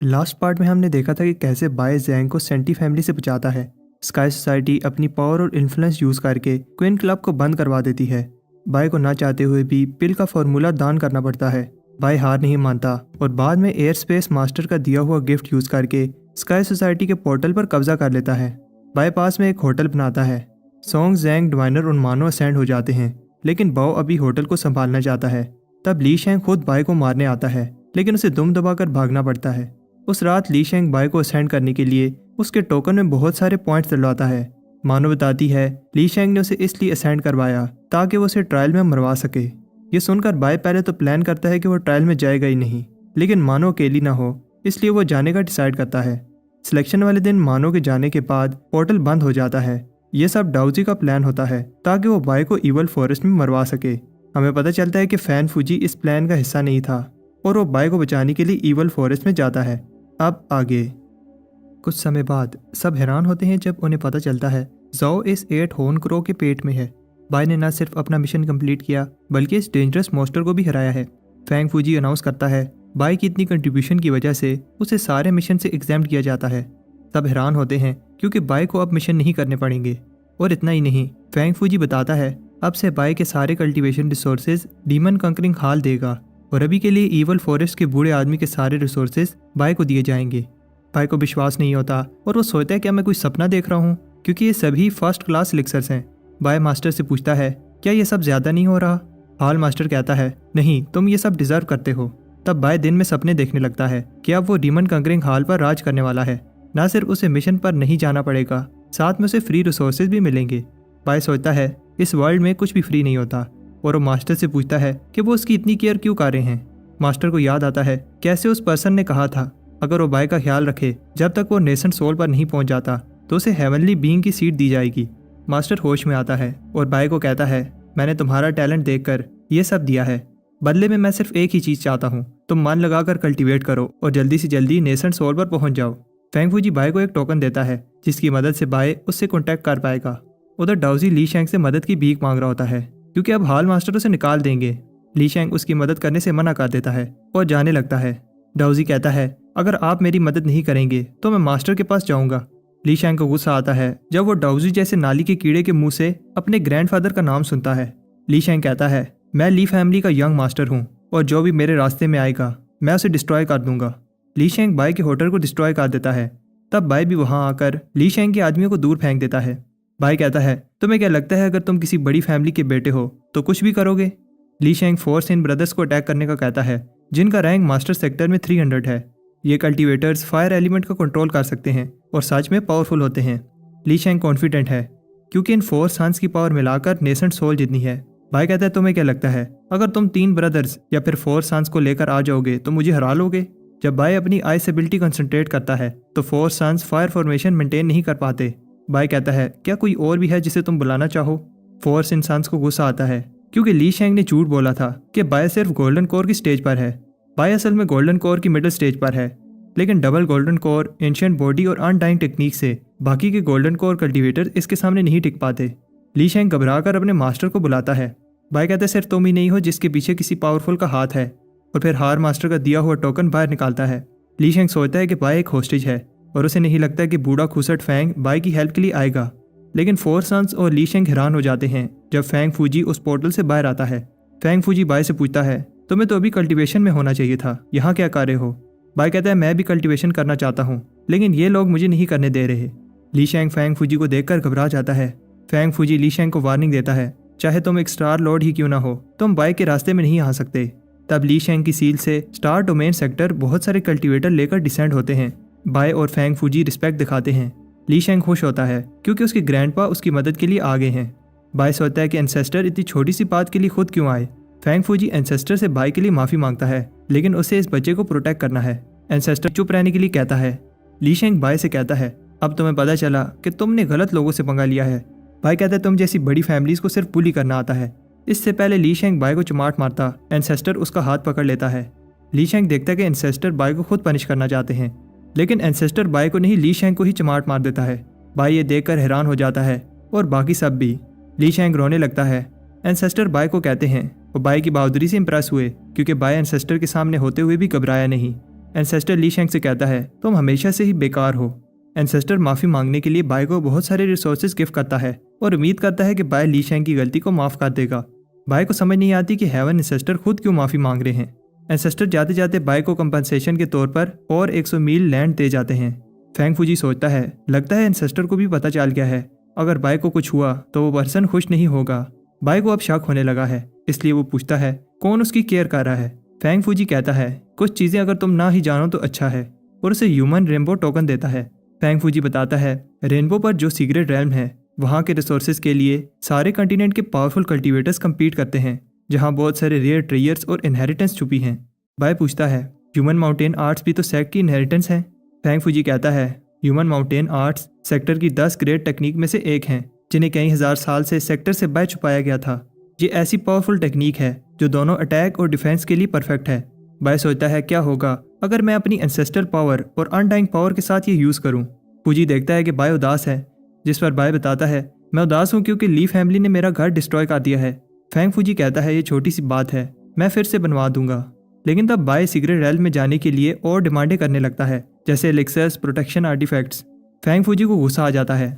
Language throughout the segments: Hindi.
लास्ट पार्ट में हमने देखा था कि कैसे बाय जैंग को सेंटी फैमिली से बचाता है। स्काई सोसाइटी अपनी पावर और इन्फ्लुएंस यूज करके क्वीन क्लब को बंद करवा देती है। बाय को ना चाहते हुए भी पिल का फॉर्मूला दान करना पड़ता है। बाय हार नहीं मानता और बाद में एयर स्पेस मास्टर का दिया हुआ गिफ्ट यूज करके स्काई सोसाइटी के पोर्टल पर कब्जा कर लेता है। बाय पास में एक होटल बनाता है। सोंग, जैंग, ड्वाइनर और मानो असेंड हो जाते हैं, लेकिन बाओ अभी होटल को संभालना चाहता है। तब ली शेंग खुद बाय को मारने आता है, लेकिन उसे दुम दबाकर भागना पड़ता है। उस रात ली शेंग बाय को असेंड करने के लिए उसके टोकन में बहुत सारे पॉइंट्स दिलवाता है। मानो बताती है ली शेंग ने उसे इसलिए असेंड करवाया ताकि वो उसे ट्रायल में मरवा सके। ये सुनकर बाय पहले तो प्लान करता है कि वो ट्रायल में जाएगा ही नहीं, लेकिन मानो अकेली ना हो इसलिए वो जाने का डिसाइड करता है। सिलेक्शन वाले दिन मानो के जाने के बाद पोर्टल बंद हो जाता है। ये सब डाउजी का प्लान होता है ताकि वो बाय को इवल फॉरेस्ट में मरवा सके। हमें पता चलता है कि फैन फूजी इस प्लान का हिस्सा नहीं था और वो बाय को बचाने के लिए इवल फॉरेस्ट में जाता है। अब आगे कुछ समय बाद सब हैरान होते हैं जब उन्हें पता चलता है ज़ाओ इस 8 हॉर्न क्रो के पेट में है। बाय ने न सिर्फ अपना मिशन कंप्लीट किया बल्कि इस डेंजरस मॉन्स्टर को भी हराया है। फैंग फूजी अनाउंस करता है बाय की इतनी कंट्रीब्यूशन की वजह से उसे सारे मिशन से एग्जाम्प्ट किया जाता है। सब हैरान होते हैं क्योंकि बाय को अब मिशन नहीं करने पड़ेंगे। और इतना ही नहीं, फैंग फूजी बताता है अब से बाय के सारे कल्टीवेशन रिसोर्सेज डीमन कंकरिंग हाल देगा और अभी के लिए ईवल फॉरेस्ट के बूढ़े आदमी के सारे रिसोर्सेज बाय को दिए जाएंगे। बाय को विश्वास नहीं होता और वो सोचता है क्या मैं कोई सपना देख रहा हूँ, क्योंकि ये सभी फर्स्ट क्लास एलिक्सर्स हैं। बाय मास्टर से पूछता है क्या ये सब ज़्यादा नहीं हो रहा। हाल मास्टर कहता है नहीं, तुम ये सब डिजर्व करते हो। तब बाय दिन में सपने देखने लगता है कि अब वो डीमन कंकरिंग हाल पर राज करने वाला है। ना सिर्फ उसे मिशन पर नहीं जाना पड़ेगा, साथ में उसे फ्री रिसोर्सेज भी मिलेंगे। बाय सोचता है इस वर्ल्ड में कुछ भी फ्री नहीं होता और वो मास्टर से पूछता है कि वो उसकी इतनी केयर क्यों कर रहे हैं। मास्टर को याद आता है कैसे उस पर्सन ने कहा था अगर वो बाय का ख्याल रखे जब तक वो नेशन सोल पर नहीं पहुंच जाता तो उसे हेवनली बीइंग की सीट दी जाएगी। मास्टर होश में आता है और बाय को कहता है मैंने तुम्हारा टैलेंट देखकर ये सब दिया है, बदले में मैं सिर्फ एक ही चीज़ चाहता हूँ, तुम मन लगाकर कल्टीवेट करो और जल्दी से जल्दी नेशन सोल पर पहुंच जाओ। फैंग फूजी बाय को एक टोकन देता है जिसकी मदद से बाय उससे कॉन्टैक्ट कर पाएगा। उधर डाउजी ली शेंग से मदद की भीख मांग रहा होता है क्योंकि अब हाल मास्टर उसे निकाल देंगे। ली शेंग उसकी मदद करने से मना कर देता है और जाने लगता है। डाउजी कहता है अगर आप मेरी मदद नहीं करेंगे तो मैं मास्टर के पास जाऊंगा। ली शेंग को गुस्सा आता है जब वो डाउजी जैसे नाली के कीड़े के मुंह से अपने ग्रैंडफादर का नाम सुनता है। ली शेंग कहता है मैं ली फैमिली का यंग मास्टर हूँ और जो भी मेरे रास्ते में आएगा मैं उसे डिस्ट्रॉय कर दूंगा। ली शेंग बाय के होटल को डिस्ट्रॉय कर देता है। तब बाय भी वहां आकर ली शेंग के आदमियों को दूर फेंक देता है। बाय कहता है तुम्हें क्या लगता है अगर तुम किसी बड़ी फैमिली के बेटे हो तो कुछ भी करोगे। ली शेंग फोर्स इन ब्रदर्स को अटैक करने का कहता है जिनका रैंक मास्टर सेक्टर में 300 है। ये कल्टीवेटर्स फायर एलिमेंट को कंट्रोल कर सकते हैं और सच में पावरफुल होते हैं। ली शेंग कॉन्फिडेंट है क्योंकि इन 4 सन्स की पावर मिलाकर नेशन सोल जितनी है। बाय कहता है तुम्हें क्या लगता है अगर तुम 3 ब्रदर्स या फिर 4 सन्स को लेकर आ जाओगे तो मुझे हरा लोगे। जब बाय अपनी आइस एबिलिटी कंसंट्रेट करता है तो 4 सन्स फायर फॉर्मेशन मेंटेन नहीं कर पाते। बाय कहता है क्या कोई और भी है जिसे तुम बुलाना चाहो। फोर्स इन सन्स को गुस्सा आता है क्योंकि ली शेंग ने झूठ बोला था कि बाय सिर्फ गोल्डन कोर की स्टेज पर है। बाय असल में गोल्डन कोर की मिडिल स्टेज पर है, लेकिन double golden core, ancient body और अनडाइंग टेक्निक से बाकी के गोल्डन कोर कल्टीवेटर इसके सामने नहीं टिक पाते। ली शेंग घबराकर अपने मास्टर को बुलाता है। बाय कहता है सिर्फ तुम ही नहीं हो जिसके पीछे किसी पावरफुल का हाथ है और फिर हार मास्टर का दिया हुआ टोकन बाहर निकालता है। ली शेंग सोचता है कि बाय एक होस्टेज है और उसे नहीं लगता कि बूढ़ा खुसट फैंग बाय की हेल्प के लिए आएगा। लेकिन 4 सन्स और ली शेंग हैरान हो जाते हैं जब फैंग फूजी उस पोर्टल से बाहर आता है। फैंग फूजी बाय से पूछता है तुम्हें तो अभी कल्टीवेशन में होना चाहिए था, यहाँ क्या कर रहे हो। बाय कहता है मैं भी कल्टीवेशन करना चाहता हूँ लेकिन ये लोग मुझे नहीं करने दे रहे। ली शेंग फैंग फूजी को देखकर घबरा जाता है। फैंग फूजी ली शेंग को वार्निंग देता है चाहे तुम एक स्टार लॉर्ड ही क्यों ना हो, तुम बाय के रास्ते में नहीं आ सकते। तब ली शेंग की सील से स्टार डोमेन सेक्टर बहुत सारे कल्टीवेटर लेकर डिसेंड होते हैं। बाय और फैंग फूजी रिस्पेक्ट दिखाते हैं। ली शेंग खुश होता है क्योंकि उसके ग्रैंडपा उसकी मदद के लिए आ गए हैं। बाय सोचता है कि एंसेस्टर इतनी छोटी सी बात के लिए खुद क्यों आए। फैंग फूजी एंसेस्टर से बाय के लिए माफी मांगता है लेकिन उसे इस बच्चे को प्रोटेक्ट करना है। एंसेस्टर चुप रहने के लिए कहता है। ली शेंग बाय से कहता है अब तुम्हें पता चला कि तुमने गलत लोगों से पंगा लिया है। बाय कहता है तुम जैसी बड़ी फैमिलीज को सिर्फ बुली करना आता है। इससे पहले ली शेंग बाय को चमाट मारता एंसेस्टर उसका हाथ पकड़ लेता है। ली शेंग देखता है कि एंसेस्टर बाय को खुद पनिश करना चाहते हैं, लेकिन एंसेस्टर बाय को नहीं ली शेंग को ही चमाट मार देता है। बाय ये देखकर हैरान हो जाता है और बाकी सब भी। ली शेंग रोने लगता है। एंसेस्टर बाय को कहते हैं वो बाय की बहादुरी से इंप्रेस हुए क्योंकि बाय एंसेस्टर के सामने होते हुए भी घबराया नहीं। एंसेस्टर ली शेंग से कहता है तुम हमेशा से ही बेकार हो। एंसेस्टर माफ़ी मांगने के लिए बाय को बहुत सारे रिसोर्सेज गिफ्ट करता है और उम्मीद करता है कि बाय ली शेंग की गलती को माफ़ कर देगा। बाय को समझ नहीं आती कि हेवन एंसेस्टर खुद क्यों माफ़ी मांग रहे हैं। एंसेस्टर जाते जाते बाय को कंपनसेशन के तौर पर और 100 मील लैंड दे जाते हैं। फैंग फूजी सोचता है लगता है एंसेस्टर को भी पता चल गया है, अगर बाय को कुछ हुआ तो वो पर्सन खुश नहीं होगा। बाय को अब शक होने लगा है, इसलिए वो पूछता है कौन उसकी केयर कर रहा है। फैंग फूजी कहता है कुछ चीज़ें अगर तुम ना ही जानो तो अच्छा है, और उसे ह्यूमन रेनबो टोकन देता है। फैंग फूजी बताता है रेनबो पर जो सीक्रेट रेल्म है वहाँ के रिसोर्सेज के लिए सारे कंटिनेंट के पावरफुल कल्टीवेटर्स कम्पीट करते हैं, जहाँ बहुत सारे रेयर ट्रेयर्स और इनहेरिटेंस छुपी हैं। बाय पूछता है ह्यूमन माउंटेन आर्ट्स भी तो सेक्ट की इनहेरिटेंस है। फैंग फूजी कहता है ह्यूमन माउंटेन आर्ट्स सेक्टर की 10 ग्रेट टेक्निक में से एक हैं, जिन्हें कई हज़ार साल से सेक्टर से बाहर छुपाया गया था। ये ऐसी पावरफुल टेक्निक है जो दोनों अटैक और डिफेंस के लिए परफेक्ट है। बाय सोचता है क्या होगा अगर मैं अपनी एंसेस्ट्रल पावर और अनडाइंग पावर के साथ ये यूज़ करूँ। फूजी देखता है कि बाय उदास है, जिस पर बाय बताता है मैं उदास हूँ क्योंकि ली फैमिली ने मेरा घर डिस्ट्रॉय कर दिया है। फैंग फूजी कहता है ये छोटी सी बात है, मैं फिर से बनवा दूंगा। लेकिन तब बाय सीक्रेट रेल्म में जाने के लिए और डिमांडें करने लगता है, जैसे elixirs, protection artifacts. Fang Fuji को गुस्सा आ जाता है।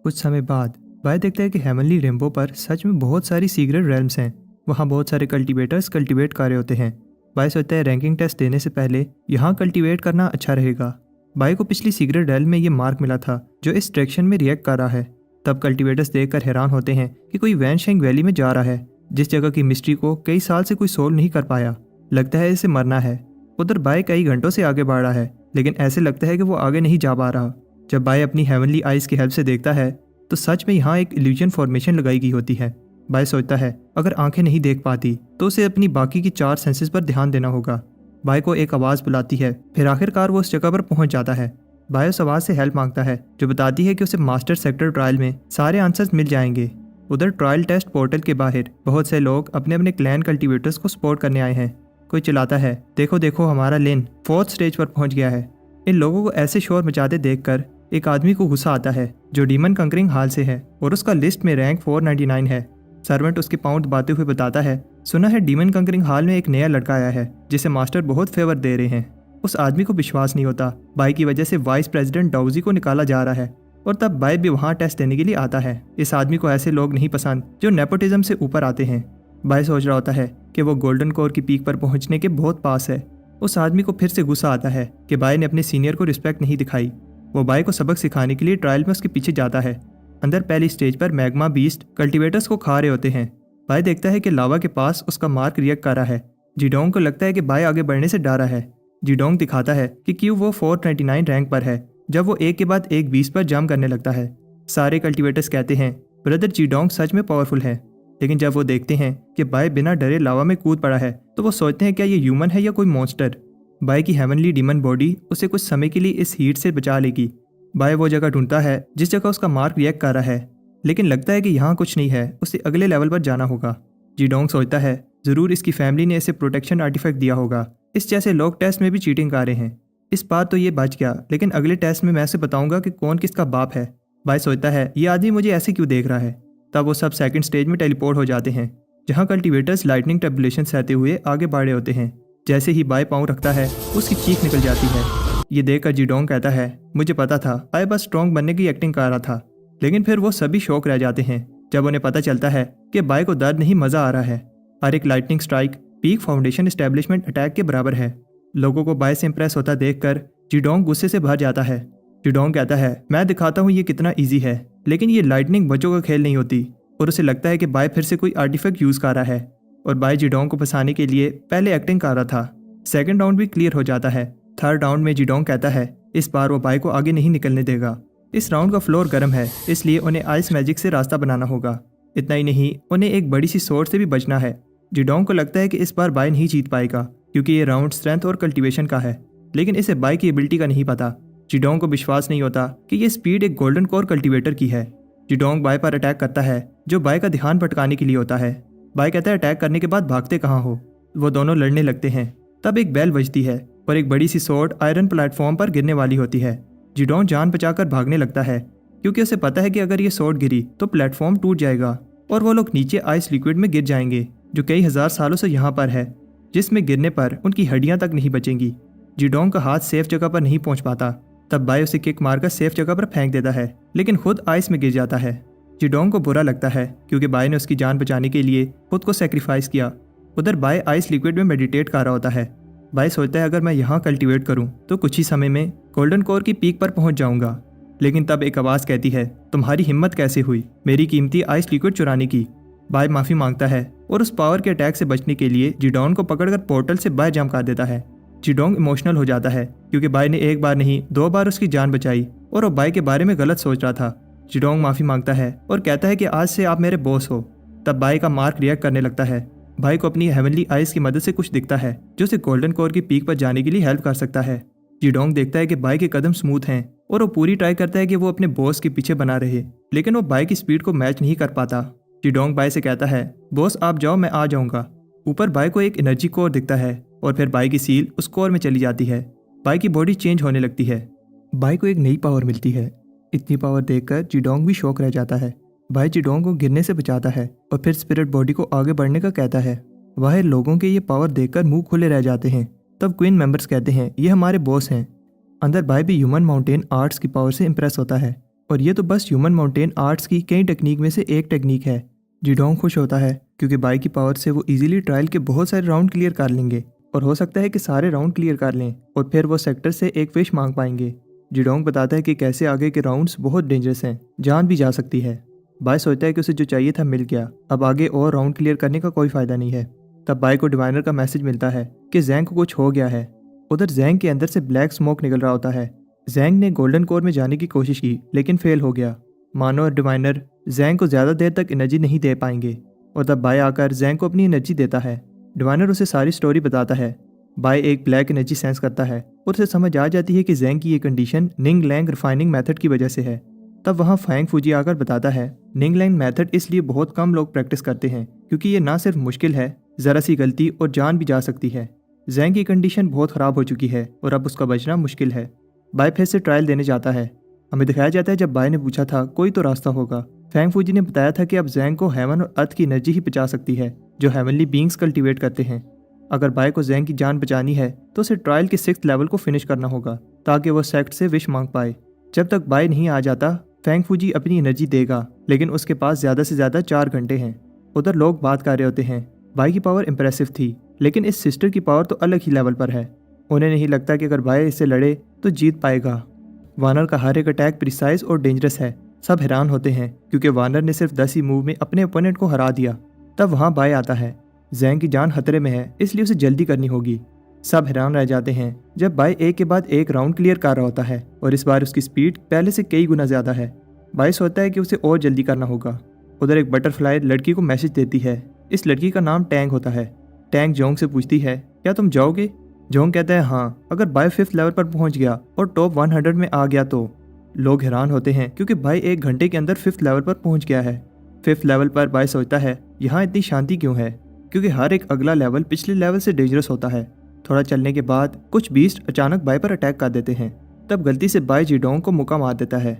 कुछ समय बाद बाय देखता है कि हेवनली रेनबो पर सच में बहुत सारी सीक्रेट रेल्म्स हैं। वहाँ बहुत सारे कल्टीवेटर्स कल्टीवेट कर रहे होते हैं। बाय सोचता है रैंकिंग टेस्ट देने से पहले यहाँ कल्टीवेट करना अच्छा रहेगा। बाय को पिछली सीक्रेट रेल्म में ये मार्क मिला था जो इस डायरेक्शन में रिएक्ट कर रहा है। तब कल्टीवेटर्स देखकर हैरान होते हैं कि कोई वैनशेंग वैली में जा रहा है, जिस जगह की मिस्ट्री को कई साल से कोई सोल्व नहीं कर पाया। लगता है इसे मरना है। उधर बाय कई घंटों से आगे बढ़ रहा है, लेकिन ऐसे लगता है कि वो आगे नहीं जा पा रहा। जब बाय अपनी हेवनली आइज की हेल्प से देखता है तो सच में यहाँ एक इल्यूजन फॉर्मेशन लगाई गई होती है। बाय सोचता है अगर आंखें नहीं देख पाती तो उसे अपनी बाकी की 4 सेंसेस पर ध्यान देना होगा। बाय को एक आवाज़ बुलाती है, फिर आखिरकार वो उस जगह पर पहुंच जाता है। बाय उस आवाज़ से हेल्प मांगता है जो बताती है कि उसे मास्टर सेक्टर ट्रायल में सारे आंसर्स मिल जाएंगे। उधर ट्रायल टेस्ट पोर्टल के बाहर बहुत से लोग अपने अपने क्लैन कल्टीवेटर्स को सपोर्ट करने आए हैं। कोई चिल्लाता है देखो देखो हमारा लेन 4th स्टेज पर पहुंच गया है। इन लोगों को ऐसे शोर मचाते देखकर एक आदमी को गुस्सा आता है जो डीमन कंकरिंग हाल से है और उसका लिस्ट में रैंक 499 है। सर्वेंट उसके पाँव दबाते हुए बताता है सुना है डीमन कंकरिंग हाल में एक नया लड़का आया है जिसे मास्टर बहुत फेवर दे रहे हैं। उस आदमी को विश्वास नहीं होता बाय की वजह से वाइस प्रेसिडेंट डाउजी को निकाला जा रहा है, और तब बाय भी वहाँ टेस्ट देने के लिए आता है। इस आदमी को ऐसे लोग नहीं पसंद जो नेपोटिज्म से ऊपर आते हैं। बाय सोच रहा होता है कि वो गोल्डन कोर की पीक पर पहुंचने के बहुत पास है। उस आदमी को फिर से गुस्सा आता है कि बाय ने अपने सीनियर को रिस्पेक्ट नहीं दिखाई। वो बाय को सबक सिखाने के लिए ट्रायल में उसके पीछे जाता है। अंदर पहली स्टेज पर मैग्मा बीस्ट कल्टीवेटर्स को खा रहे होते हैं। बाय देखता है कि लावा के पास उसका मार्क रिएक्ट कर रहा है। जीडोंग को लगता है कि बाय आगे बढ़ने से डरा है। जीडोंग दिखाता है कि क्यों वो 499 रैंक पर है जब वो एक के बाद एक 20 पर जंप करने लगता है। सारे कल्टीवेटर्स कहते हैं ब्रदर जीडोंग सच में पावरफुल है, लेकिन जब वो देखते हैं कि बाय बिना डरे लावा में कूद पड़ा है तो वो सोचते हैं क्या ये ह्यूमन है या कोई मॉन्स्टर। बाय की हेवनली डीमन बॉडी उसे कुछ समय के लिए इस हीट से बचा लेगी। बाय वो जगह ढूंढता है जिस जगह उसका मार्क रिएक्ट कर रहा है, लेकिन लगता है कि यहाँ कुछ नहीं है, उसे अगले लेवल पर जाना होगा। जीडोंग सोचता है ज़रूर इसकी फैमिली ने इसे प्रोटेक्शन आर्टिफैक्ट दिया होगा, इस जैसे लोग टेस्ट में भी चीटिंग कर रहे हैं। इस बार तो ये बच गया, लेकिन अगले टेस्ट में मैं इसे बताऊंगा कि कौन किसका बाप है। बाय सोचता है ये आदमी मुझे ऐसे क्यों देख रहा है। तब वो सब सेकंड स्टेज में टेलीपोर्ट हो जाते हैं, जहाँ कल्टीवेटर्स लाइटनिंग टर्बुलेशन सहते हुए आगे बढ़े होते हैं। जैसे ही बाय पाँव रखता है उसकी चीख निकल जाती है। ये देखकर जीडोंग कहता है मुझे पता था, बाय बस स्ट्रॉन्ग बनने की एक्टिंग कर रहा था। लेकिन फिर वो सभी शौक रह जाते हैं जब उन्हें पता चलता है कि बाय को दर्द नहीं मज़ा आ रहा है। हर एक lightning strike peak foundation establishment attack के बराबर है। लोगों को बाय से इंप्रेस होता देखकर जीडोंग गुस्से से भर जाता है। जीडोंग कहता है मैं दिखाता हूँ ये कितना ईजी है, लेकिन ये लाइटनिंग बच्चों का खेल नहीं होती। और उसे लगता है कि बाय फिर से कोई आर्टिफैक्ट यूज़ कर रहा है, और बाय जीडोंग को फंसाने के लिए पहले एक्टिंग कर रहा था। सेकंड राउंड भी क्लियर हो जाता है। थर्ड राउंड में जीडोंग कहता है इस बार वो बाय को आगे नहीं निकलने देगा। इस राउंड का फ्लोर गर्म है, इसलिए उन्हें आइस मैजिक से रास्ता बनाना होगा। इतना ही नहीं, उन्हें एक बड़ी सी सोर्ड से भी बचना है। जीडोंग को लगता है कि इस बार बाय नहीं जीत पाएगा क्योंकि ये राउंड स्ट्रेंथ और कल्टीवेशन का है, लेकिन इसे बाय की एबिलिटी का नहीं पता। जीडोंग को विश्वास नहीं होता कि ये स्पीड एक गोल्डन कोर कल्टीवेटर की है। जीडोंग बाय पर अटैक करता है जो बाय का ध्यान भटकाने के लिए होता है। बाय कहता है अटैक करने के बाद भागते कहाँ हो। वो दोनों लड़ने लगते हैं। तब एक बेल बजती है और एक बड़ी सी सोर्ड आयरन प्लेटफॉर्म पर गिरने वाली होती है। जीडोंग जान बचाकर भागने लगता है क्योंकि उसे पता है कि अगर ये सोर्ड गिरी तो प्लेटफॉर्म टूट जाएगा और वो लोग नीचे आइस लिक्विड में गिर जाएंगे जो कई हजार सालों से यहाँ पर है, जिसमें गिरने पर उनकी हड्डियाँ तक नहीं बचेंगी। जीडोंग का हाथ सेफ जगह पर नहीं पहुंच पाता। तब बाय उसे किक मारकर सेफ जगह पर फेंक देता है, लेकिन खुद आइस में गिर जाता है। जीडोंग को बुरा लगता है क्योंकि बाय ने उसकी जान बचाने के लिए खुद को सेक्रीफाइस किया। उधर बाय आइस लिक्विड में मेडिटेट कर रहा होता है। बाय सोचता है अगर मैं यहाँ कल्टीवेट करूँ तो कुछ ही समय में गोल्डन कोर की पीक पर पहुंच जाऊंगा। लेकिन तब एक आवाज़ कहती है, तुम्हारी हिम्मत कैसे हुई मेरी कीमती आइस लिक्विड चुराने की। बाय माफ़ी मांगता है और उस पावर के अटैक से बचने के लिए जीडोंग को पकड़कर पोर्टल से बाय जंप कर देता है। जीडोंग इमोशनल हो जाता है क्योंकि बाय ने एक बार नहीं 2 बार उसकी जान बचाई और वो बाय के बारे में गलत सोच रहा था। जीडोंग माफ़ी मांगता है और कहता है कि आज से आप मेरे बॉस हो। तब बाय का मार्क रिएक्ट करने लगता है। बाय को अपनी हेवनली आइस की मदद से कुछ दिखता है जो उसे गोल्डन कोर की पीक पर जाने के लिए हेल्प कर सकता है। जीडोंग देखता है कि बाय के कदम स्मूथ हैं और वो पूरी ट्राई करता है कि वो अपने बॉस के पीछे बना रहे, लेकिन वो बाय की स्पीड को मैच नहीं कर पाता। जीडोंग बाय से कहता है, बॉस आप जाओ मैं आ जाऊंगा। ऊपर बाय को एक एनर्जी कोर दिखता है और फिर बाय की सील उस कोर में चली जाती है। बाय की बॉडी चेंज होने लगती है। बाय को एक नई पावर मिलती है। इतनी पावर देखकर जीडोंग भी शॉक रह जाता है। बाय जीडोंग को गिरने से बचाता है और फिर स्पिरिट बॉडी को आगे बढ़ने का कहता है। बाहर लोगों के ये पावर देखकर मुंह खुले रह जाते हैं। तब क्वीन मेंबर्स कहते हैं ये हमारे बॉस हैं। अंदर बाय भी ह्यूमन माउंटेन आर्ट्स की पावर से इंप्रेस होता है और ये तो बस ह्यूमन माउंटेन आर्ट्स की कई टेक्निक में से एक टेक्निक है। जीडोंग खुश होता है क्योंकि बाय की पावर से वो इजीली ट्रायल के बहुत सारे राउंड क्लियर कर लेंगे और हो सकता है कि सारे राउंड क्लियर कर लें और फिर वो सेक्टर से एक विश मांग पाएंगे। जीडोंग बताता है कि कैसे आगे के राउंड्स बहुत डेंजरस हैं, जान भी जा सकती है। बाय सोचता है कि उसे जो चाहिए था मिल गया, अब आगे और राउंड क्लियर करने का कोई फायदा नहीं है। तब बाय को डिवाइनर का मैसेज मिलता है कि जैंग को कुछ हो गया है। उधर जैंग के अंदर से ब्लैक स्मोक निकल रहा होता है। जैंग ने गोल्डन कोर में जाने की कोशिश की लेकिन फेल हो गया। मानो और डिवाइनर जैंग को ज़्यादा देर तक एनर्जी नहीं दे पाएंगे और तब बाय आकर जैंग को अपनी एनर्जी देता है। डिवाइनर उसे सारी स्टोरी बताता है। बाय एक ब्लैक एनर्जी सेंस करता है और उसे समझ आ जाती है कि जैंग की ये कंडीशन निंग लैंग रिफाइनिंग मेथड की वजह से है। तब वहाँ फैंग फूजी आकर बताता है निंग लैंग मेथड इसलिए बहुत कम लोग प्रैक्टिस करते हैं क्योंकि ये ना सिर्फ मुश्किल है, ज़रा सी गलती और जान भी जा सकती है। जैंग की कंडीशन बहुत ख़राब हो चुकी है और अब उसका बचना मुश्किल है। बाय फिर से ट्रायल देने जाता है। हमें दिखाया जाता है जब बाय ने पूछा था कोई तो रास्ता होगा। फैंग फूजी ने बताया था कि अब जैंग को हेवन और अर्थ की एनर्जी ही बचा सकती है जो हेवनली बींग्स कल्टीवेट करते हैं। अगर बाय को जैंग की जान बचानी है तो उसे ट्रायल के 6th लेवल को फिनिश करना होगा ताकि वो सेक्ट से विश मांग पाए। जब तक बाय नहीं आ जाता फैंग फूजी अपनी एनर्जी देगा, लेकिन उसके पास ज़्यादा से ज़्यादा 4 घंटे हैं। उधर लोग बात कर रहे होते हैं। बाय की पावर इंप्रेसिव थी लेकिन इस सिस्टर की पावर तो अलग ही लेवल पर है। उन्हें नहीं लगता कि अगर बाय इससे लड़े तो जीत पाएगा। वानर का हर एक अटैक प्रिसाइज और डेंजरस है। सब हैरान होते हैं क्योंकि वानर ने सिर्फ 10 ही मूव में अपने ओपोनेंट को हरा दिया। तब वहाँ बाय आता है। जैंग की जान खतरे में है इसलिए उसे जल्दी करनी होगी। सब हैरान रह जाते हैं जब बाय एक के बाद एक राउंड क्लियर कर रहा होता है और इस बार उसकी स्पीड पहले से कई गुना ज़्यादा है। बाय सोचता है कि उसे और जल्दी करना होगा। उधर एक बटरफ्लाई लड़की को मैसेज देती है। इस लड़की का नाम टैंग होता है। टैंग जोंग से पूछती है क्या तुम जाओगे। जोंग कहता है हाँ, अगर बाय 5th लेवल पर पहुंच गया और टॉप 100 में आ गया तो। लोग हैरान होते हैं क्योंकि बाय 1 घंटे के अंदर 5th लेवल पर पहुंच गया है। 5th लेवल पर बाय सोचता है यहाँ इतनी शांति क्यों है, क्योंकि हर एक अगला लेवल पिछले लेवल से डेंजरस होता है। थोड़ा चलने के बाद कुछ बीस्ट अचानक बाय पर अटैक कर देते हैं। तब गलती से बाय जीडोंग को मुक्का मार देता है।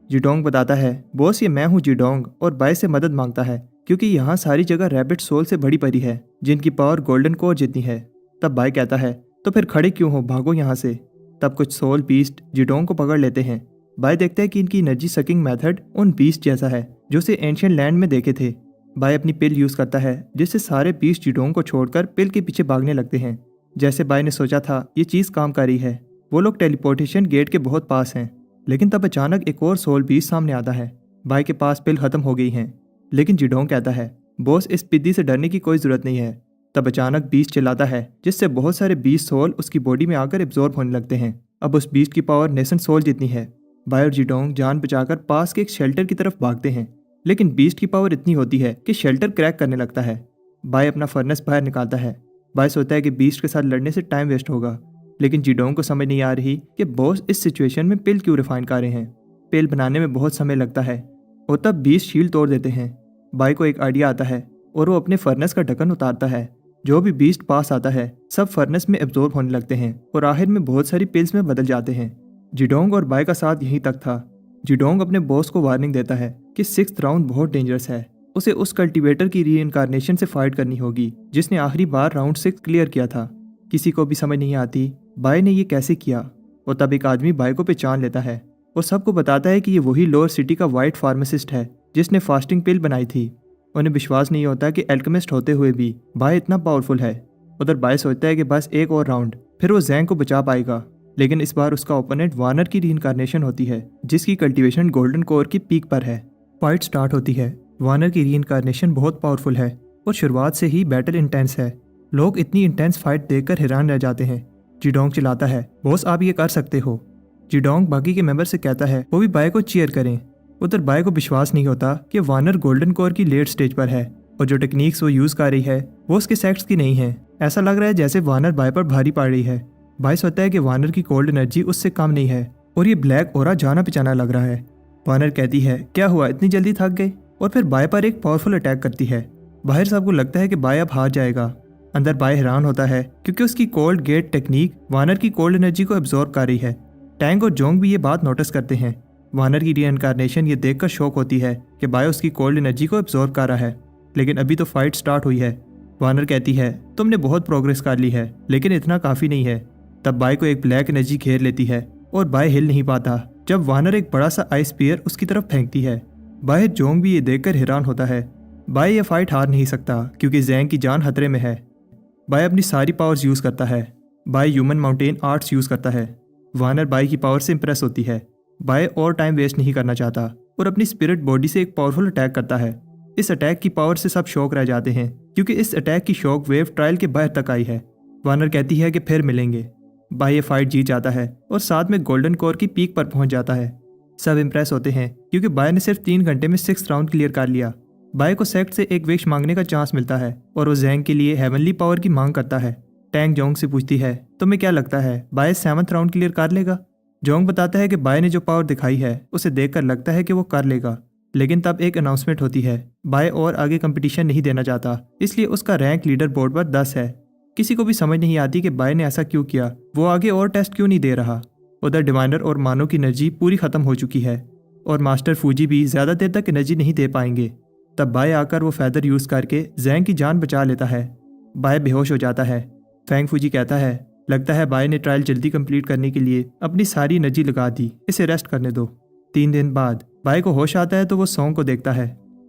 जीडोंग बताता है बॉस ये मैं हूँ जीडोंग, और बाय से मदद मांगता है क्योंकि यहाँ सारी जगह रैबिट सोल से भरी पड़ी है जिनकी पावर गोल्डन कोर जितनी है। तब बाय कहता है तो फिर खड़े क्यों हो, भागो यहाँ से। तब कुछ सोल बीस्ट जीडोंग को पकड़ लेते हैं। बाय देखता है कि इनकी एनर्जी सकिंग मेथड उन बीस्ट जैसा है जो उसे एंशिएंट लैंड में देखे थे। बाय अपनी पिल यूज़ करता है जिससे सारे बीस्ट जीडोंग को छोड़कर पिल के पीछे भागने लगते हैं। जैसे बाय ने सोचा था ये चीज़ काम कर रही है। वो लोग टेलीपोर्टेशन गेट के बहुत पास हैं, लेकिन तब अचानक एक और सोल बीस्ट सामने आता है। बाय के पास पिल खत्म हो गई हैं, लेकिन जीडोंग कहता है बॉस इस पिद्दी से डरने की कोई ज़रूरत नहीं है। तब अचानक बीस्ट चिल्लाता है जिससे बहुत सारे बीस्ट सोल उसकी बॉडी में आकर एब्जॉर्ब होने लगते हैं। अब उस बीस्ट की पावर नेसेंट सोल जितनी है। बाय और जीडोंग जान बचाकर पास के एक शेल्टर की तरफ भागते हैं, लेकिन बीस्ट की पावर इतनी होती है कि शेल्टर क्रैक करने लगता है। बाय अपना फर्नेस बाहर निकालता है। बाय सोचता है कि बीस्ट के साथ लड़ने से टाइम वेस्ट होगा, लेकिन जीडोंग को समझ नहीं आ रही कि बॉस इस सिचुएशन में पिल क्यों रिफाइन कर रहे हैं। पिल बनाने में बहुत समय लगता है और तब बीस्ट शील्ड तोड़ देते हैं। बाय को एक आइडिया आता है और वो अपने फर्नेस का ढक्कन उतारता है। जो भी बीस्ट पास आता है सब फर्नेस में एब्जॉर्ब होने लगते हैं और आखिर में बहुत सारी पिल्स में बदल जाते हैं। जीडोंग और बाय का साथ यहीं तक था। जीडोंग अपने बॉस को वार्निंग देता है कि 6th राउंड बहुत डेंजरस है। उसे उस कल्टीवेटर की रीइंकार्नेशन से फाइट करनी होगी जिसने आखिरी बार राउंड 6 क्लियर किया था। किसी को भी समझ नहीं आती बाय ने ये कैसे किया? और तब एक आदमी बाय को पहचान लेता है और सबको बताता है कि ये वही लोअर सिटी का वाइट फार्मासिस्ट है जिसने फास्टिंग पिल बनाई थी। उन्हें विश्वास नहीं होता कि एल्केमिस्ट होते हुए भी बाय इतना पावरफुल है। उधर बाय सोचता है कि बस एक और राउंड फिर वो जैंग को बचा पाएगा, लेकिन इस बार उसका ओपोनेंट वार्नर की रीइंकार्नेशन होती है जिसकी कल्टीवेशन गोल्डन कोर की पीक पर है। फाइट स्टार्ट होती है। वार्नर की रीइंकार्नेशन बहुत पावरफुल है और शुरुआत से ही बैटल इंटेंस है। लोग इतनी इंटेंस फाइट देखकर हैरान रह जाते हैं। जीडोंग चिल्लाता है, बॉस आप ये कर सकते हो। जीडोंग बाकी के मेंबर से कहता है वो भी बाय को चीयर करें। उधर बाय को विश्वास नहीं होता कि वार्नर गोल्डन कोर की लेट स्टेज पर है और जो टेक्निक्स वो यूज कर रही है वो उसके सेक्स की नहीं है। ऐसा लग रहा है जैसे वार्नर बाय पर भारी पड़ रही है। बाय सोचता है कि वार्नर की कोल्ड एनर्जी उससे कम नहीं है और ये ब्लैक ओरा जाना पहचाना लग रहा है। वार्नर कहती है क्या हुआ, इतनी जल्दी थक गए? और फिर बाय पर एक पावरफुल अटैक करती है। बाहर सबको लगता है कि बाय अब हार जाएगा। अंदर बाय हैरान होता है क्योंकि उसकी कोल्ड गेट टेक्निक वार्नर की कोल्ड एनर्जी को एब्जॉर्ब कर रही है। टैंग और जोंग भी ये बात नोटिस करते हैं। वार्नर की रीइंकार्नेशन ये देखकर शॉक होती है कि बाय उसकी कोल्ड एनर्जी को एब्जॉर्ब कर रहा है, लेकिन अभी तो फाइट स्टार्ट हुई है। वार्नर कहती है तुमने बहुत प्रोग्रेस कर ली है, लेकिन इतना काफ़ी नहीं है। तब बाय को एक ब्लैक एनर्जी घेर लेती है और बाय हिल नहीं पाता जब वार्नर एक बड़ा सा आइस स्पीयर उसकी तरफ फेंकती है। बाय जोंग भी ये देखकर हैरान होता है। बाय ये फाइट हार नहीं सकता क्योंकि जैंग की जान खतरे में है। बाय अपनी सारी पावर्स यूज़ करता है। By human mountain arts use करता है। वार्नर बाय की पावर से इंप्रेस होती है। बाय और टाइम वेस्ट नहीं करना चाहता और अपनी स्पिरिट बॉडी से एक पावरफुल अटैक करता है। इस अटैक की पावर से सब शॉक रह जाते हैं क्योंकि इस अटैक की शॉक वेव ट्रायल के बाहर तक आई है। वार्नर कहती है कि फिर मिलेंगे। बाय ये फाइट जीत जाता है और साथ में गोल्डन कोर की पीक पर पहुंच जाता है। सब इंप्रेस होते हैं क्योंकि बाय ने सिर्फ 3 घंटे में 6 राउंड क्लियर कर लिया। बाय को सेक्ट से एक विश मांगने का चांस मिलता है और वो जैंग के लिए हेवनली पावर की मांग करता है। टैंग जोंग से पूछती है तुम्हें क्या लगता है बाय 7th राउंड क्लियर कर लेगा? जोंग बताता है कि बाय ने जो पावर दिखाई है उसे देखकर लगता है कि वो कर लेगा, लेकिन तब एक अनाउंसमेंट होती है। बाय और आगे कंपटीशन नहीं देना चाहता, इसलिए उसका रैंक लीडर बोर्ड पर 10 है। किसी को भी समझ नहीं आती कि बाय ने ऐसा क्यों किया, वो आगे और टेस्ट क्यों नहीं दे रहा। उधर डिवाइनर और मानो की एनर्जी पूरी खत्म हो चुकी है और मास्टर फूजी भी ज़्यादा देर तक एनर्जी नहीं दे पाएंगे। तब बाय आकर वो फैदर यूज़ करके जैंग की जान बचा लेता है। बाय बेहोश हो जाता है। फैंग फूजी कहता है लगता है बाय ने ट्रायल जल्दी कंप्लीट करने के लिए अपनी सारी एनर्जी लगा दी, इसे रेस्ट करने दो। 3 दिन बाद बाय को होश आता है तो वो सॉन्ग को देखता है।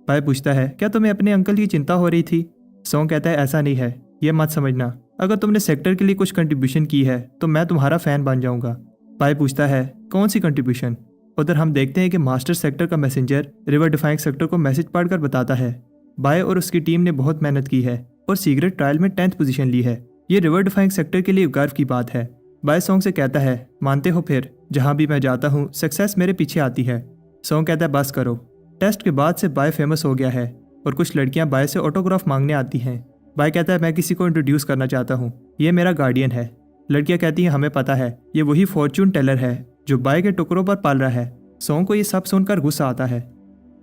बाय पूछता है क्या तुम्हें अपने अंकल की चिंता हो रही थी? सॉन्ग कहता है ऐसा नहीं है, ये मत समझना। अगर तुमने सेक्टर के लिए कुछ कंट्रीब्यूशन की है तो मैं तुम्हारा फ़ैन बन जाऊंगा। बाय पूछता है कौन सी कंट्रीब्यूशन? उधर हम देखते हैं कि मास्टर सेक्टर का मैसेंजर रिवर डिफाइंग सेक्टर को मैसेज पढ़कर बताता है बाय और उसकी टीम ने बहुत मेहनत की है और सीक्रेट ट्रायल में 10th पोजीशन ली है। ये रिवर डिफाइंग सेक्टर के लिए गर्व की बात है। बाय सॉन्ग से कहता है मानते हो फिर जहाँ भी मैं जाता हूँ सक्सेस मेरे पीछे आती है। सॉन्ग कहता है बस करो। टेस्ट के बाद से बाय फेमस हो गया है और कुछ लड़कियां बाय से ऑटोग्राफ मांगने आती हैं। बाय कहता है मैं किसी को इंट्रोड्यूस करना चाहता हूँ, ये मेरा गार्डियन है। लड़कियां कहती हैं हमें पता है ये वही फॉर्चून टेलर है जो बाय के टुकड़ों पर पाल रहा है। सॉन्ग को ये सब सुनकर गुस्सा आता है।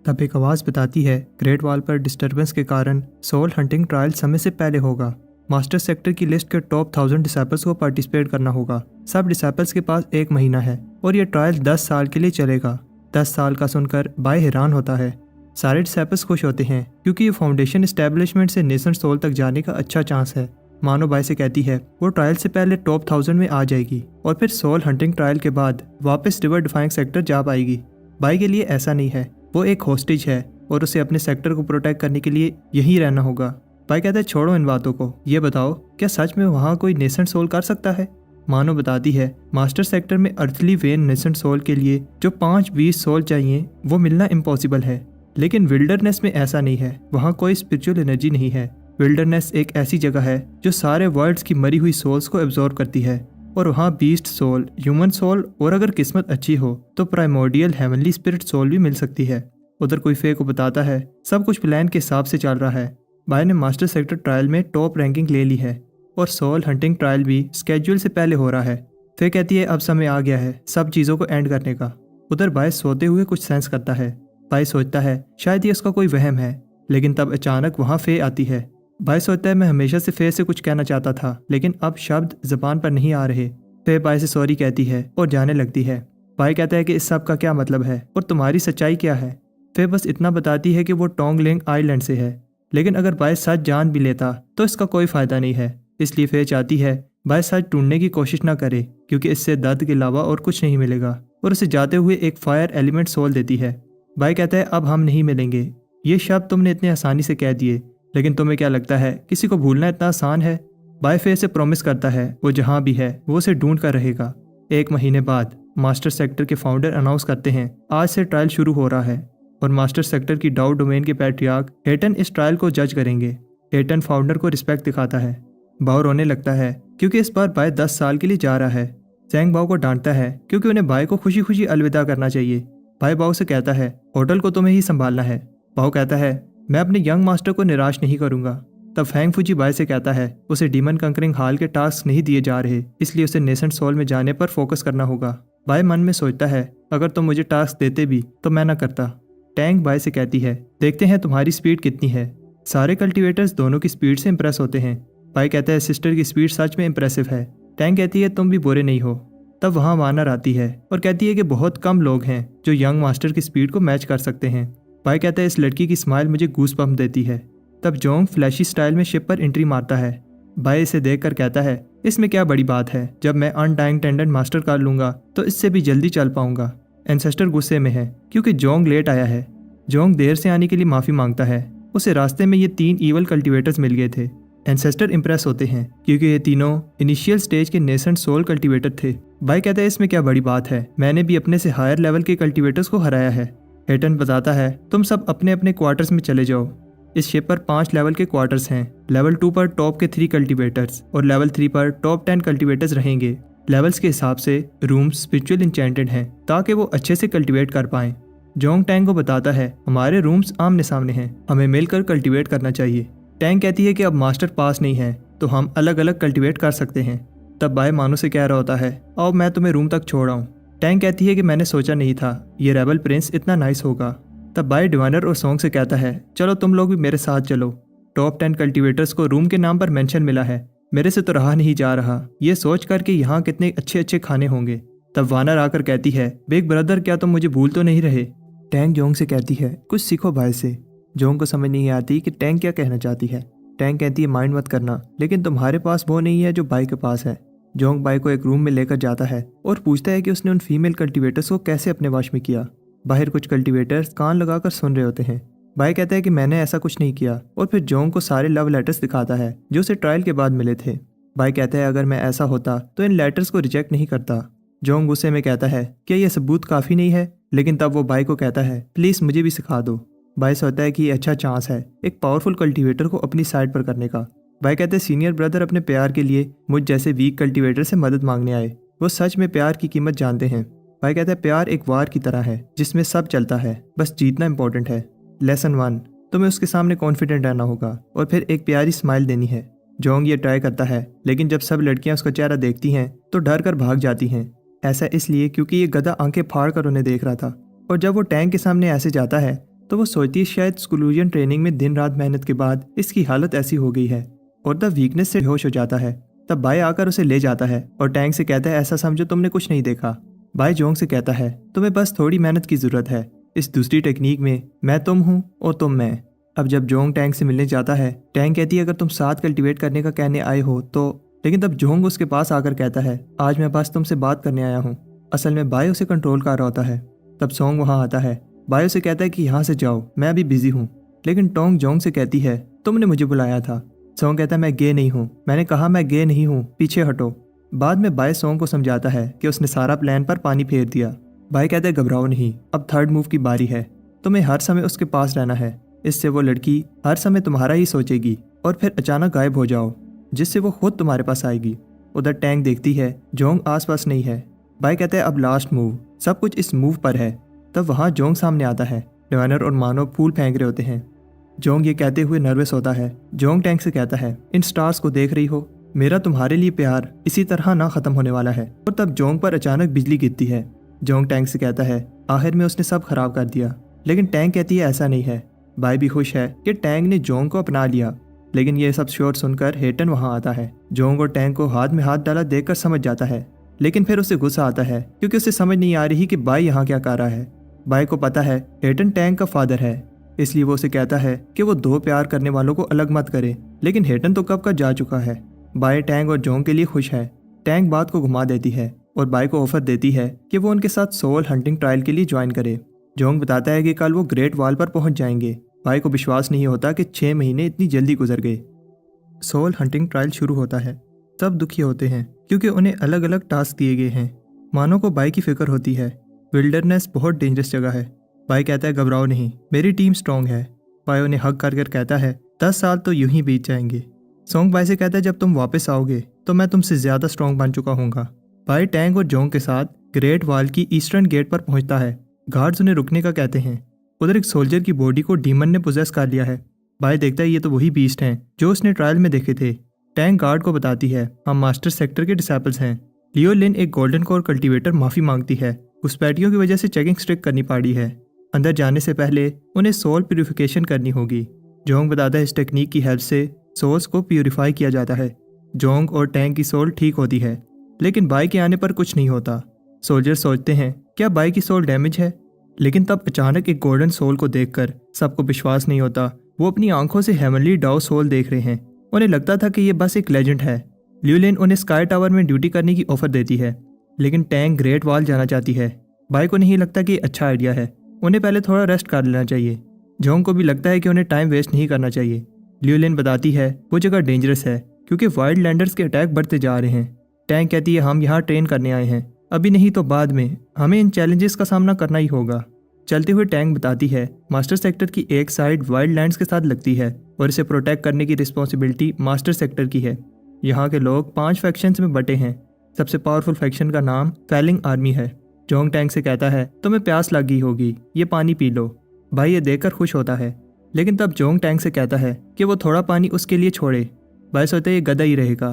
तब एक आवाज़ बताती है ग्रेट वॉल पर डिस्टर्बेंस के कारण सोल हंटिंग ट्रायल समय से पहले होगा। मास्टर सेक्टर की लिस्ट के टॉप 1000 डिसाइपल्स को पार्टिसिपेट करना होगा। सब डिसाइपल्स के पास 1 महीना है और ये ट्रायल 10 साल के लिए चलेगा। 10 साल का सुनकर बाय हैरान होता है। सारे डिसाइपल्स खुश होते हैं क्योंकि ये फाउंडेशन एस्टेब्लिशमेंट से नेशन सोल तक जाने का अच्छा चांस है। मानो बाय से कहती है वो ट्रायल से पहले टॉप 1000 में आ जाएगी और फिर सोल हंटिंग ट्रायल के बाद वापस रिवर डिफाइंग सेक्टर जा पाएगी। बाय के लिए ऐसा नहीं है, वो एक होस्टेज है और उसे अपने सेक्टर को प्रोटेक्ट करने के लिए यहीं रहना होगा। बाय कहता है छोड़ो इन बातों को, ये बताओ क्या सच में वहाँ कोई नेसेंट सोल कर सकता है? मानो बताती है मास्टर सेक्टर में अर्थली वेन नेसेंट सोल के लिए जो 5-20 सोल चाहिए वो मिलना इम्पॉसिबल है, लेकिन विल्डरनेस में ऐसा नहीं है। वहाँ कोई स्पिरिचुअल एनर्जी नहीं है। विल्डरनेस एक ऐसी जगह है जो सारे वर्ल्ड्स की मरी हुई सोल्स को एब्जॉर्ब करती है और वहाँ बीस्ट सोल, ह्यूमन सोल और अगर किस्मत अच्छी हो तो प्राइमोर्डियल हेवनली स्पिरिट सोल भी मिल सकती है। उधर कोई फे को बताता है सब कुछ प्लान के हिसाब से चल रहा है। बाय ने मास्टर सेक्टर ट्रायल में टॉप रैंकिंग ले ली है और सोल हंटिंग ट्रायल भी स्केड्यूल से पहले हो रहा है। फे कहती है अब समय आ गया है सब चीज़ों को एंड करने का। उधर बाय सोते हुए कुछ सेंस करता है। बाय सोचता है शायद ये उसका कोई वहम है, लेकिन तब अचानक वहाँ फे आती है। बाय सोचता है मैं हमेशा से फे से कुछ कहना चाहता था, लेकिन अब शब्द जबान पर नहीं आ रहे। फे बाय से सॉरी कहती है और जाने लगती है। बाय कहता है कि इस सब का क्या मतलब है और तुम्हारी सच्चाई क्या है? फे बस इतना बताती है कि वो टोंगलिंग आइलैंड से है, लेकिन अगर बाय सच जान भी लेता तो इसका कोई फ़ायदा नहीं है। इसलिए फे चाहती है बाय सच ढूंढने की कोशिश ना करे क्योंकि इससे दर्द के अलावा और कुछ नहीं मिलेगा, और उसे जाते हुए एक फायर एलिमेंट सोल देती है। बाय कहता है अब हम नहीं मिलेंगे। ये शब्द तुमने इतने आसानी से कह दिए, लेकिन तुम्हें क्या लगता है किसी को भूलना इतना आसान है? बाय फिर से प्रॉमिस करता है वो जहाँ भी है वो उसे ढूंढ कर रहेगा। 1 महीने बाद मास्टर सेक्टर के फाउंडर अनाउंस करते हैं आज से ट्रायल शुरू हो रहा है, और मास्टर सेक्टर की डाउ डोमेन के पैट्रियार्क हेटन इस ट्रायल को जज करेंगे। हेटन फाउंडर को रिस्पेक्ट दिखाता है। बाओ रोने लगता है क्योंकि इस बार बाय 10 साल के लिए जा रहा है। जैंग बाओ को डांटता है क्योंकि उन्हें बाय को खुशी खुशी अलविदा करना चाहिए। बाय बाओ से कहता है होटल को तुम्हें ही संभालना है। बाओ कहता है मैं अपने यंग मास्टर को निराश नहीं करूंगा। तब फैंग फूजी बाय से कहता है उसे डीमन कंकरिंग हाल के टास्क नहीं दिए जा रहे, इसलिए उसे नेसेंट सोल में जाने पर फोकस करना होगा। बाय मन में सोचता है अगर तुम मुझे टास्क देते भी तो मैं ना करता। टैंग बाय से कहती है देखते हैं तुम्हारी स्पीड कितनी है। सारे कल्टीवेटर्स दोनों की स्पीड से इंप्रेस होते हैं। बाय कहता है सिस्टर की स्पीड सच में इंप्रेसिव है। टैंग कहती है तुम भी बुरे नहीं हो। तब वहाँ वानर आती है और कहती है कि बहुत कम लोग हैं जो यंग मास्टर की स्पीड को मैच कर सकते हैं। बाय कहता है इस लड़की की स्माइल मुझे गूस बम्प देती है। तब जोंग फ्लैशी स्टाइल में शिप पर एंट्री मारता है। बाय इसे देखकर कहता है इसमें क्या बड़ी बात है, जब मैं अनडाइंग टेंडेंट मास्टर कर लूंगा तो इससे भी जल्दी चल पाऊंगा। एंसेस्टर गुस्से में है क्योंकि जोंग लेट आया है। जोंग देर से आने के लिए माफ़ी मांगता है। उसे रास्ते में ये 3 ईवल कल्टीवेटर्स मिल गए थे। एंसेस्टर इंप्रेस होते हैं क्योंकि ये तीनों इनिशियल स्टेज के नेसेंट सोल कल्टीवेटर थे। बाय कहता है इसमें क्या बड़ी बात है, मैंने भी अपने से हायर लेवल के कल्टीवेटर्स को हराया है। हेटन बताता है तुम सब अपने अपने क्वार्टर्स में चले जाओ। इस शिप पर 5 लेवल के क्वार्टर्स हैं। लेवल 2 पर टॉप के 3 कल्टीवेटर्स और लेवल 3 पर टॉप 10 कल्टीवेटर्स रहेंगे। लेवल्स के हिसाब से रूम्स स्पिरिचुअल इंचेंटेड हैं ताकि वो अच्छे से कल्टीवेट कर पाएं। जोंग टैंग को बताता है हमारे रूम्स आमने सामने हैं, हमें मिलकर कल्टीवेट करना चाहिए। टैंग कहती है कि अब मास्टर पास नहीं है तो हम अलग अलग कल्टीवेट कर सकते हैं। तब बाय मानो से कह रहा होता है अब मैं तुम्हें रूम तक छोड़ आऊँ। टैंग कहती है कि मैंने सोचा नहीं था ये रेबल प्रिंस इतना नाइस होगा। तब बाय डिवाइनर और सॉन्ग से कहता है चलो तुम लोग भी मेरे साथ चलो। टॉप 10 कल्टीवेटर्स को रूम के नाम पर मेंशन मिला है, मेरे से तो रहा नहीं जा रहा ये सोच कर कि यहाँ कितने अच्छे अच्छे खाने होंगे। तब वानर आकर कहती है बिग ब्रदर क्या तुम मुझे भूल तो नहीं रहे? टैंग जोंग से कहती है कुछ सीखो भाई से। जोंग को समझ नहीं आती कि टैंग क्या कहना चाहती है। टैंग कहती है माइंड मत करना, लेकिन तुम्हारे पास वो नहीं है जो बाई के पास है। जोंग बाई को एक रूम में लेकर जाता है और पूछता है कि उसने उन फीमेल कल्टीवेटर्स को कैसे अपने वश में किया। बाहर कुछ कल्टीवेटर्स कान लगाकर सुन रहे होते हैं। बाई कहता है कि मैंने ऐसा कुछ नहीं किया, और फिर जोंग को सारे लव लेटर्स दिखाता है जो उसे ट्रायल के बाद मिले थे। बाई कहता है अगर मैं ऐसा होता तो इन लेटर्स को रिजेक्ट नहीं करता। जोंग गुस्से में कहता है क्या यह सबूत काफ़ी नहीं है, लेकिन तब वो बाई को कहता है प्लीज़ मुझे भी सिखा दो। बाई सोचता है कि ये अच्छा चांस है एक पावरफुल कल्टीवेटर को अपनी साइड पर करने का। बाई कहते हैं सीनियर ब्रदर अपने प्यार के लिए मुझ जैसे वीक कल्टीवेटर से मदद मांगने आए, वो सच में प्यार की कीमत जानते हैं। बाई कहता है प्यार एक वार की तरह है जिसमें सब चलता है, बस जीतना इंपॉर्टेंट है। लेसन 1 तुम्हें उसके सामने कॉन्फिडेंट रहना होगा और फिर एक प्यारी स्माइल देनी है। जोंग ये ट्राई करता है, लेकिन जब सब लड़कियां उसका चेहरा देखती हैं तो डर कर भाग जाती हैं। ऐसा इसलिए क्योंकि ये गधा आंखें फाड़ कर उन्हें देख रहा था, और जब वो टैंक के सामने ऐसे जाता है तो वो सोचती है शायद स्कूलूजन ट्रेनिंग में दिन रात मेहनत के बाद इसकी हालत ऐसी हो गई है, और द वीकनेस से बेहोश हो जाता है। तब बाई आकर उसे ले जाता है और टैंक से कहता है ऐसा समझो तुमने कुछ नहीं देखा। बाई जोंग से कहता है तुम्हें बस थोड़ी मेहनत की ज़रूरत है, इस दूसरी टेक्निक में मैं तुम हूँ और तुम मैं। अब जब जोंग टैंक से मिलने जाता है, टैंक कहती है अगर तुम साथ कल्टीवेट करने का कहने आए हो तो, लेकिन तब जोंग उसके पास आकर कहता है आज मैं बस तुमसे बात करने आया हूँ। असल में बाई उसे कंट्रोल कर रहा होता है। तब सोंग वहाँ आता है। बाई उसे कहता है कि यहाँ से जाओ, मैं अभी बिजी हूँ, लेकिन टोंग जोंग से कहती है तुमने मुझे बुलाया था। सोंग कहता है मैं गे नहीं हूँ, मैंने कहा मैं गे नहीं हूँ, पीछे हटो। बाद में बाई सोंग को समझाता है कि उसने सारा प्लान पर पानी फेर दिया। बाई कहता है घबराओ नहीं, अब थर्ड मूव की बारी है, तुम्हें हर समय उसके पास रहना है, इससे वो लड़की हर समय तुम्हारा ही सोचेगी और फिर अचानक गायब हो जाओ, जिससे वो खुद तुम्हारे पास आएगी। उधर टैंक देखती है जोंग आसपास नहीं है। बाई कहता है अब लास्ट मूव, सब कुछ इस मूव पर है। तब वहाँ जोंग सामने आता है। डिवाइनर और मानो फूल फेंक रहे होते हैं। जोंग ये कहते हुए नर्वस होता है। जोंग टैंक से कहता है इन स्टार्स को देख रही हो, मेरा तुम्हारे लिए प्यार इसी तरह ना खत्म होने वाला है। और तब जोंग पर अचानक बिजली गिरती है। जोंग टैंक से कहता है आखिर में उसने सब खराब कर दिया, लेकिन टैंक कहती है ऐसा नहीं है। बाई भी खुश है कि टैंक ने जोंग को अपना लिया, लेकिन ये सब श्योर सुनकर हेटन वहाँ आता है। जोंग और टैंक को हाथ में हाथ डाला देखकर समझ जाता है, लेकिन फिर उसे गुस्सा आता है क्योंकि उसे समझ नहीं आ रही कि बाई यहाँ क्या कर रहा है। बाई को पता है हेटन टैंक का फादर है, इसलिए वो उसे कहता है कि वो 2 प्यार करने वालों को अलग मत करे, लेकिन हेटन तो कब का जा चुका है। बाय टैंग और जोंग के लिए खुश है। टैंग बात को घुमा देती है और बाय को ऑफर देती है कि वो उनके साथ सोल हंटिंग ट्रायल के लिए ज्वाइन करे। जोंग बताता है कि कल वो ग्रेट वॉल पर पहुंच जाएंगे। बाय को विश्वास नहीं होता कि 6 महीने इतनी जल्दी गुजर गए। सोल हंटिंग ट्रायल शुरू होता है। सब दुखी होते हैं क्योंकि उन्हें अलग अलग टास्क दिए गए हैं। मानो को बाय की फिक्र होती है। विल्डरनेस बहुत डेंजरस जगह है। बाय कहता है घबराओ नहीं, मेरी टीम स्ट्रॉन्ग है। बाय उन्हें हग कर कहता है 10 साल तो यूं ही बीत जाएंगे। सोंग बाय से कहता है जब तुम वापस आओगे तो मैं तुमसे ज़्यादा स्ट्रॉन्ग बन चुका हूँगा। बाय टैंग और जोंग के साथ ग्रेट वॉल की ईस्टर्न गेट पर पहुंचता है। गार्ड्स उन्हें रुकने का कहते हैं। उधर एक सोल्जर की बॉडी को डीमन ने पोजेस कर लिया है। बाय देखता है ये तो वही बीस्ट हैं जो उसने ट्रायल में देखे थे। टैंग गार्ड को बताती है हम मास्टर सेक्टर के डिसेबल्स हैं। लियो लिन एक गोल्डन कोर कल्टीवेटर माफ़ी मांगती है। घुसपैठियों की वजह से चेकिंग स्ट्रिक करनी पड़ी है। अंदर जाने से पहले उन्हें सोल प्यूरिफिकेशन करनी होगी। जोंग बताता है इस टेक्निक की हेल्प से सोल्स को प्यूरिफाई किया जाता है। जोंग और टैंग की सोल ठीक होती है, लेकिन बाय के आने पर कुछ नहीं होता। सोल्जर सोचते हैं क्या बाय की सोल डैमेज है, लेकिन तब अचानक एक गोल्डन सोल को देखकर सबको विश्वास नहीं होता। वो अपनी आंखों से हेवनली डाउ सोल देख रहे हैं। उन्हें लगता था कि ये बस एक लेजेंड है। ल्यूलिन उन्हें स्काई टावर में ड्यूटी करने की ऑफर देती है, लेकिन टैंग ग्रेट वॉल जाना चाहती है। बाय को नहीं लगता कि ये अच्छा आइडिया है, उन्हें पहले थोड़ा रेस्ट कर लेना चाहिए। जोंग को भी लगता है कि उन्हें टाइम वेस्ट नहीं करना चाहिए। ल्यूलिन बताती है वो जगह डेंजरस है क्योंकि वाइल्ड लैंडर्स के अटैक बढ़ते जा रहे हैं। टैंग कहती है हम यहाँ ट्रेन करने आए हैं, अभी नहीं तो बाद में हमें इन चैलेंजेस का सामना करना ही होगा। चलते हुए टैंग बताती है मास्टर सेक्टर की एक साइड वाइल्ड लैंड्स के साथ लगती है और इसे प्रोटेक्ट करने की रिस्पॉन्सिबिलिटी मास्टर सेक्टर की है। यहाँ के लोग 5 फैक्शंस में बटे हैं। सबसे पावरफुल फैक्शन का नाम फेलिंग आर्मी है। जोंग टैंग से कहता है तुम्हें प्यास लग गई होगी, ये पानी पी लो। भाई ये देखकर खुश होता है, लेकिन तब जोंग टैंग से कहता है कि वो थोड़ा पानी उसके लिए छोड़े। भाई सोचते ये गधा ही रहेगा।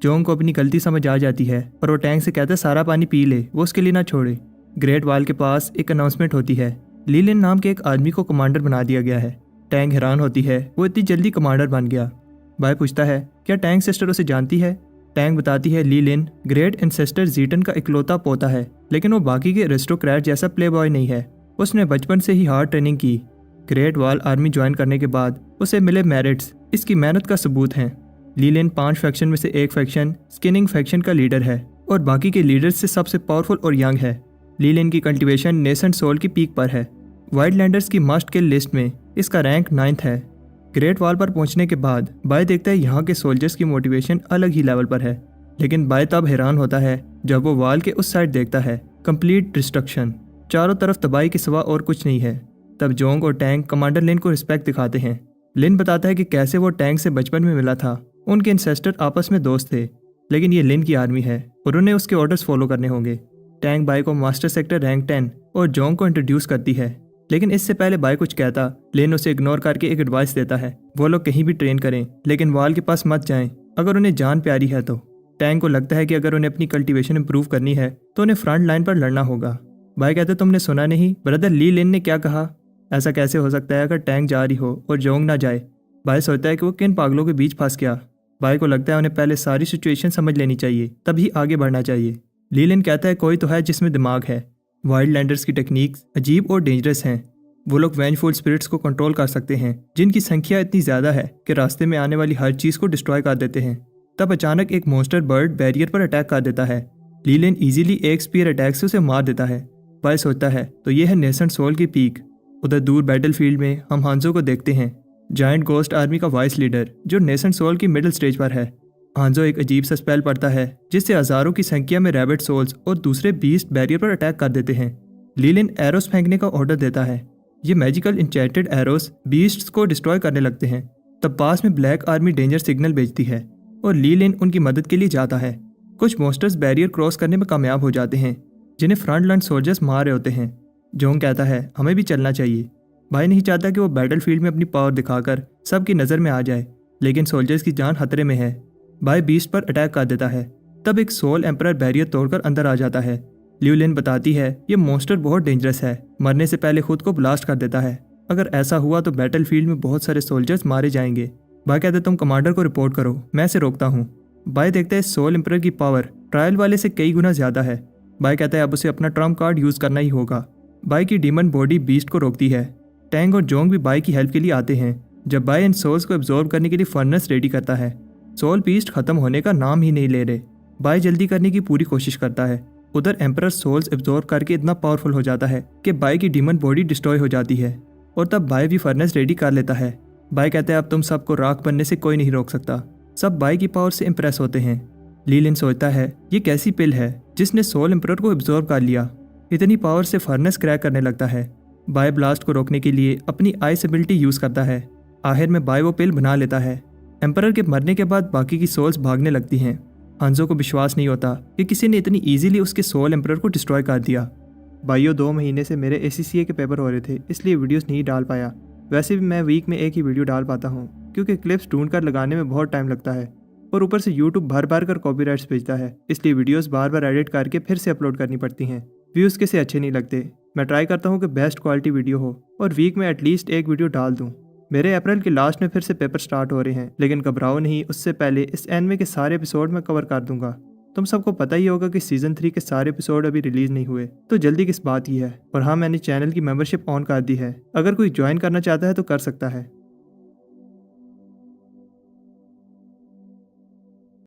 जोंग को अपनी गलती समझ आ जाती है और वो टैंग से कहता है सारा पानी पी ले, वो उसके लिए ना छोड़े। ग्रेट वॉल के पास एक अनाउंसमेंट होती है, लीलिन नाम के एक आदमी को कमांडर बना दिया गया है। टैंग हैरान होती है वो इतनी जल्दी कमांडर बन गया। बाय पूछता है क्या टैंग सिस्टर उसे जानती है। टैंग बताती है लीलिन ग्रेट एंसेस्टर जीटन का इकलौता पोता है, लेकिन वो बाकी के एरिस्टोक्रेट जैसा प्ले बॉय नहीं है। उसने बचपन से ही हार्ड ट्रेनिंग की। ग्रेट वॉल आर्मी ज्वाइन करने के बाद उसे मिले मेरिट्स इसकी मेहनत का सबूत हैं। लीलिन 5 फैक्शन में से एक फैक्शन स्किनिंग फैक्शन का लीडर है और बाकी के लीडर्स से सबसे पावरफुल और यंग है। लीलिन की कल्टीवेशन नेसेंट सोल की पीक पर है। वाइल्ड लैंडर्स की मस्ट किल लिस्ट में इसका रैंक 9th है। ग्रेट वॉल पर पहुंचने के बाद बाय देखता है यहाँ के सोल्जर्स की मोटिवेशन अलग ही लेवल पर है, लेकिन बाय तब हैरान होता है जब वो वॉल के उस साइड देखता है कंप्लीट डिस्ट्रक्शन, चारों तरफ तबाही के सिवा और कुछ नहीं है। तब जोंग और टैंग कमांडर लिन को रिस्पेक्ट दिखाते हैं। लिन बताता है कि कैसे वो टैंग से बचपन में मिला था। उनके इंसेस्टर आपस में दोस्त थे, लेकिन ये लिन की आर्मी है और उन्हें उसके ऑर्डर्स फॉलो करने होंगे। टैंग बाय को मास्टर सेक्टर रैंक 10 और जोंग को इंट्रोड्यूस करती है, लेकिन इससे पहले बाय कुछ कहता लिन उसे इग्नोर करके एक एडवाइस देता है वो लोग कहीं भी ट्रेन करें, लेकिन वॉल के पास मत जाएं अगर उन्हें जान प्यारी है तो। टैंग को लगता है कि अगर उन्हें अपनी कल्टीवेशन इंप्रूव करनी है तो उन्हें फ्रंट लाइन पर लड़ना होगा। बाय कहते तुमने सुना नहीं ब्रदर ली लिन ने क्या कहा। ऐसा कैसे हो सकता है अगर टैंग जा रही हो और जोंग ना जाए। बाय सोचता है कि वो किन पागलों के बीच फंस गया। बाय को लगता है उन्हें पहले सारी सिचुएशन समझ लेनी चाहिए, तभी आगे बढ़ना चाहिए। ली लिन कहता है कोई तो है जिसमें दिमाग है। वाइल्ड लैंडर्स की टेक्निक्स अजीब और डेंजरस हैं। वो लोग वेंजफुल स्पिरिट्स को कंट्रोल कर सकते हैं जिनकी संख्या इतनी ज़्यादा है कि रास्ते में आने वाली हर चीज़ को डिस्ट्रॉय कर देते हैं। तब अचानक एक मॉन्स्टर बर्ड बैरियर पर अटैक कर देता है। लीलिन इजीली एक स्पीयर अटैक से उसे मार देता है। बाय सोचता है तो ये है नेसेंट सोल की पीक। उधर दूर बैटलफील्ड में हम हांजो को देखते हैं, जायंट गोस्ट आर्मी का वाइस लीडर जो नेसेंट सोल की मिडिल स्टेज पर है। हांजो एक अजीब सा स्पेल पड़ता है जिससे हजारों की संख्या में रैबिट सोल्स और दूसरे बीस्ट बैरियर पर अटैक कर देते हैं। लीलिन एरोस फेंकने का ऑर्डर देता है। ये मैजिकल इंचेंटेड एरोस बीस्ट्स को डिस्ट्रॉय करने लगते हैं। तब पास में ब्लैक आर्मी डेंजर सिग्नल भेजती है और लीलिन उनकी मदद के लिए जाता है। कुछ मॉन्स्टर्स बैरियर क्रॉस करने में कामयाब हो जाते हैं जिन्हें फ्रंट लाइन सोल्जर्स मार रहे होते हैं। जोंग कहता है हमें भी चलना चाहिए। भाई नहीं चाहता कि वो बैटलफील्ड में अपनी पावर दिखाकर सबकी नज़र में आ जाए, लेकिन सोल्जर्स की जान खतरे में है। भाई बीस्ट पर अटैक कर देता है। तब एक सोल एम्परर बैरियर तोड़कर अंदर आ जाता है। ल्यूलिन बताती है ये मॉन्स्टर बहुत डेंजरस है, मरने से पहले खुद को ब्लास्ट कर देता है। अगर ऐसा हुआ तो बैटलफील्ड में बहुत सारे सोल्जर्स मारे जाएंगे। भाई कहते तुम कमांडर को रिपोर्ट करो, मैं इसे रोकता हूँ। भाई देखता है सोल एम्परर की पावर ट्रायल वाले से कई गुना ज़्यादा है। भाई कहता है अब उसे अपना ट्रम्प कार्ड यूज़ करना ही होगा। भाई की डीमन बॉडी बीस्ट को रोकती है। टैंग और जोंग भी बाई की हेल्प के लिए आते हैं। जब बाई इन सोल्स को एब्जॉर्ब करने के लिए फर्नेस रेडी करता है, सोल बीस्ट खत्म होने का नाम ही नहीं ले रहे। बाय जल्दी करने की पूरी कोशिश करता है। उधर एम्परर सोल्स एब्जॉर्ब करके इतना पावरफुल हो जाता है कि बाय की डीमन बॉडी डिस्ट्रॉय हो जाती है और तब बाय भी फर्नेस रेडी कर लेता है। बाय कहता है अब तुम सबको राख बनने से कोई नहीं रोक सकता। सब बाय की पावर से इम्प्रेस होते हैं। लीलिन सोचता है ये कैसी पिल है जिसने सोल एम्परर को एब्जॉर्ब कर लिया। इतनी पावर से फर्नेस क्रैक करने लगता है। बाय ब्लास्ट को रोकने के लिए अपनी आइस एबिलिटी यूज करता है। आखिर में बाय वो पिल बना लेता है। एम्परर के मरने के बाद बाकी की सोल्स भागने लगती हैं। हांजो को विश्वास नहीं होता कि किसी ने इतनी इजीली उसके सोल एम्परर को डिस्ट्रॉय कर दिया। भाइयों 2 महीने से मेरे ACCA के पेपर हो रहे थे, इसलिए वीडियोस नहीं डाल पाया। वैसे भी मैं वीक में एक ही वीडियो डाल पाता हूँ क्योंकि क्लिप्स ढूंढ कर लगाने में बहुत टाइम लगता है और ऊपर से यूट्यूब भर भर कर कॉपीराइट्स भेजता है, इसलिए वीडियोस बार बार एडिट करके फिर से अपलोड करनी पड़ती हैं। व्यूज़ किसे अच्छे नहीं लगते। मैं ट्राई करता हूँ कि बेस्ट क्वालिटी वीडियो हो और वीक में एटलीस्ट एक वीडियो डाल दूँ। मेरे अप्रैल के लास्ट में फिर से पेपर स्टार्ट हो रहे हैं, लेकिन घबराओ नहीं, उससे पहले इस एनिमे के सारे एपिसोड मैं कवर कर दूंगा। तुम सबको पता ही होगा कि सीजन 3 के सारे एपिसोड अभी रिलीज नहीं हुए, तो जल्दी किस बात की है। और हाँ, मैंने चैनल की मेंबरशिप ऑन कर दी है, अगर कोई ज्वाइन करना चाहता है तो कर सकता है।